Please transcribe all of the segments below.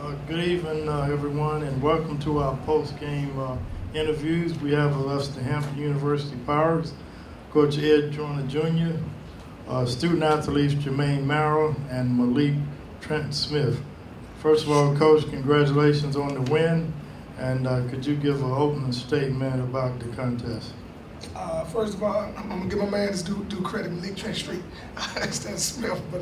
Good evening, everyone, and welcome to our post-game interviews. We have with us the Hampton University Pirates, Coach Ed Joyner Jr., student athletes Jermaine Merrill and Malik Trent Smith. First of all, Coach, congratulations on the win, and could you give an opening statement about the contest? First of all, I'm gonna give my man his due credit, Malik Trent Street. That's Smith, but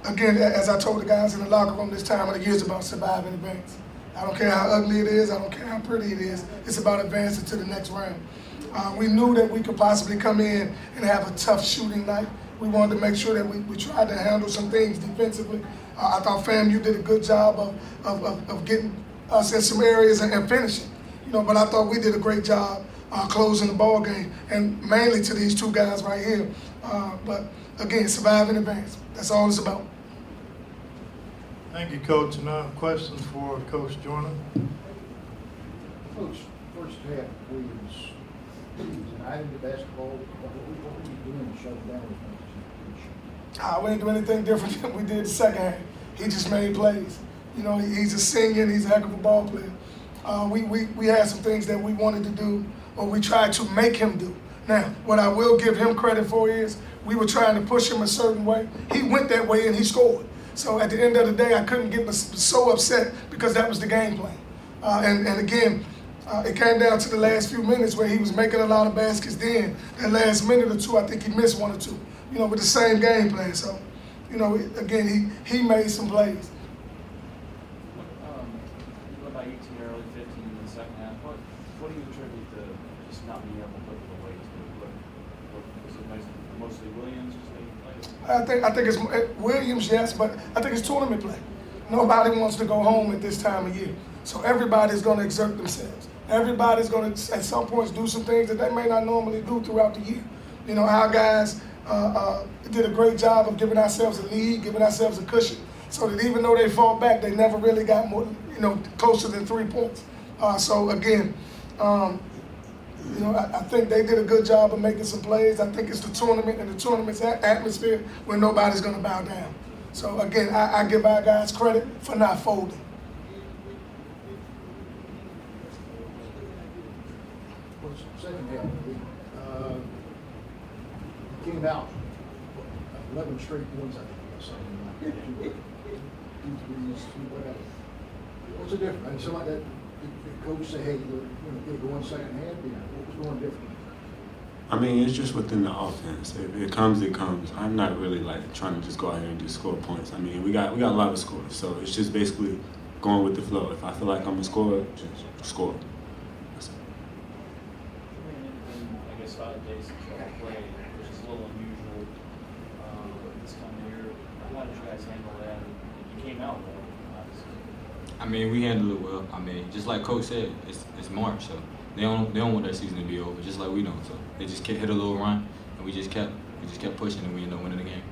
again, as I told the guys in the locker room this time of the year, it's about surviving advance. I don't care how ugly it is, I don't care how pretty it is, it's about advancing to the next round. We knew that we could possibly come in and have a tough shooting night. We wanted to make sure that we tried to handle some things defensively. I thought FAMU did a good job of getting us in some areas and finishing. But I thought we did a great job closing the ball game, and mainly to these two guys right here. But again, survive in advance. That's all it's about. Thank you, Coach. Now, questions for Coach Joyner? Coach, first half, Williams, he was an item to basketball. What were you doing to shut him down as much as We didn't do anything different than we did the second half. He just made plays. He's a senior, he's a heck of a ball player. We had some things that we wanted to do, or we tried to make him do. Now, what I will give him credit for is we were trying to push him a certain way. He went that way and he scored. So at the end of the day, I couldn't get so upset because that was the game plan. And again, it came down to the last few minutes where he was making a lot of baskets. Then that last minute or two, I think he missed one or two, with the same game plan. So, again, he made some plays. You went by 18 early, 15 in the second half. What do you attribute to just not being able to put the weight to it? Was it mostly Williams just making plays? I think it's Williams, yes, but I think it's tournament play. Nobody wants to go home at this time of year. So everybody's going to exert themselves. Everybody's going to, at some points, do some things that they may not normally do throughout the year. Our guys did a great job of giving ourselves a lead, giving ourselves a cushion, so that even though they fought back, they never really got more, closer than 3 points. So again, I think they did a good job of making some plays. I think it's the tournament and the tournament's atmosphere where nobody's going to bow down. So again, I give our guys credit for not folding. well, second half, came out 11 straight points, I think, or something like that. Two threes, two whatever. What's the difference? I mean, something like that, the coach say, hey, you're going to go in second half. What was going different? I mean, it's just within the offense. If it comes, it comes. I'm not really trying to just go out here and just score points. I mean, we got a lot of scores, so it's just basically going with the flow. If I feel like I'm gonna score, just score. That's it. I guess 5 days since you all played, which is a little unusual this time of year. How did you guys handle that? You came out well, obviously. I mean, we handled it well. I mean, just like Coach said, it's March, so they don't want their season to be over, just like we don't. So they just hit a little run, and we just kept pushing, and we ended up winning the game.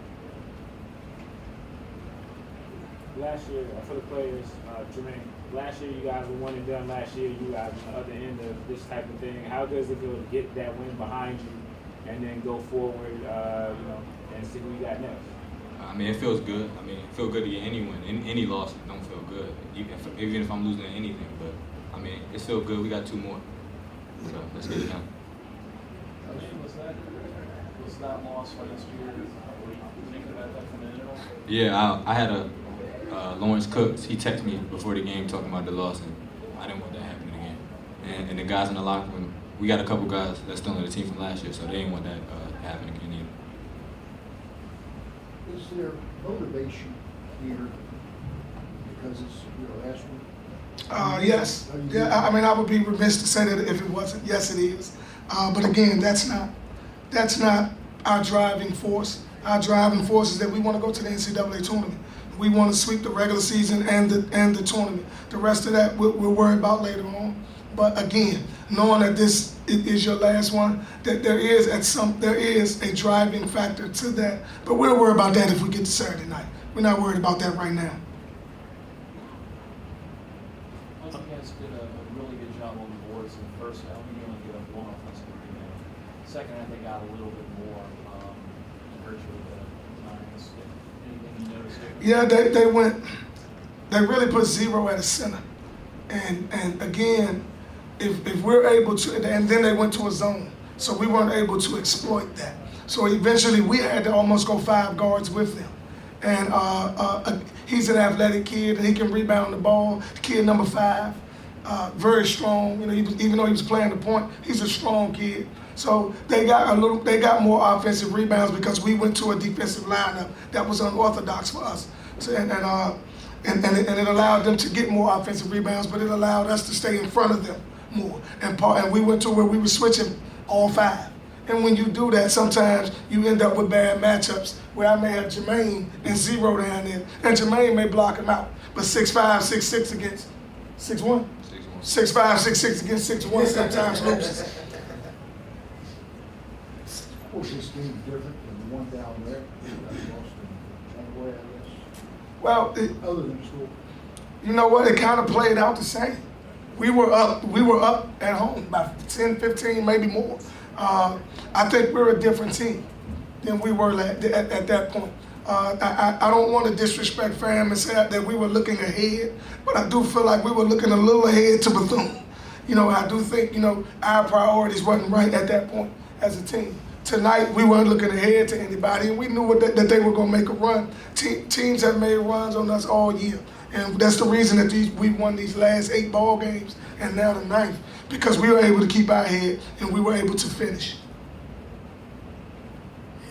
Last year, for the players, Jermaine, last year you guys were one and done. Last year you guys on the other end of this type of thing. How does it feel to get that win behind you and then go forward, and see who you got next? I mean, it feels good. I mean, it feels good to get any win. Any loss don't feel good, even if I'm losing anything. But I mean, it feels good. We got 2 more, so let's get it done. Was that loss last year? Were you thinking about that from the middle? Yeah, I had a Lawrence Cooks. He texted me before the game talking about the loss, and I didn't want that happening again. And the guys in the locker room, we got a couple guys that's still on the team from last year, so they didn't want that happening again either. Is there motivation here because it's your last one? Yes. Yeah. I mean, I would be remiss to say that if it wasn't. Yes, it is. But again, that's not our driving force. Our driving force is that we want to go to the NCAA tournament. We want to sweep the regular season and the tournament. The rest of that we'll worry about later on. But again, knowing that this is your last one, that there is a driving factor to that. But we'll worry about that if we get to Saturday night. We're not worried about that right now. I think you guys did a really good job on the boards in the first half. You only get up 1 offensive rebound. Second half, they got a little bit more virtually the Lions. Anything you noticed? Yeah, they went they really put zero at the center. And again, if we're able to, and then they went to a zone, so we weren't able to exploit that. So eventually we had to almost go 5 guards with them. And he's an athletic kid, and he can rebound the ball. Kid number 5, very strong. You know, even though he was playing the point, he's a strong kid. So they got more offensive rebounds because we went to a defensive lineup that was unorthodox for us. So, and it allowed them to get more offensive rebounds, but it allowed us to stay in front of them more. And we went to where we were switching all 5. And when you do that, sometimes you end up with bad matchups where I may have Jermaine and 0 down there, and Jermaine may block him out. But 6'5", 6'6" against 6'1", 6'5", 6'6" against 6'1" sometimes loses. Of course, this game is different than the one down there. Boston, I guess. Well, Other than school. you know what? It kind of played out the same. We were up at home by 10, 15, maybe more. I think we're a different team than we were at that point. I don't want to disrespect fam and say that we were looking ahead, but I do feel like we were looking a little ahead to Bethune. You know, I do think, you know, our priorities wasn't right at that point as a team. Tonight, we weren't looking ahead to anybody, and we knew that they were going to make a run. Teams have made runs on us all year, and that's the reason that we won these last 8 ball games and now the 9th, because we were able to keep our head and we were able to finish.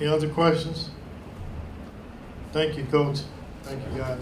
Any other questions? Thank you, Coach. Thank you, guys.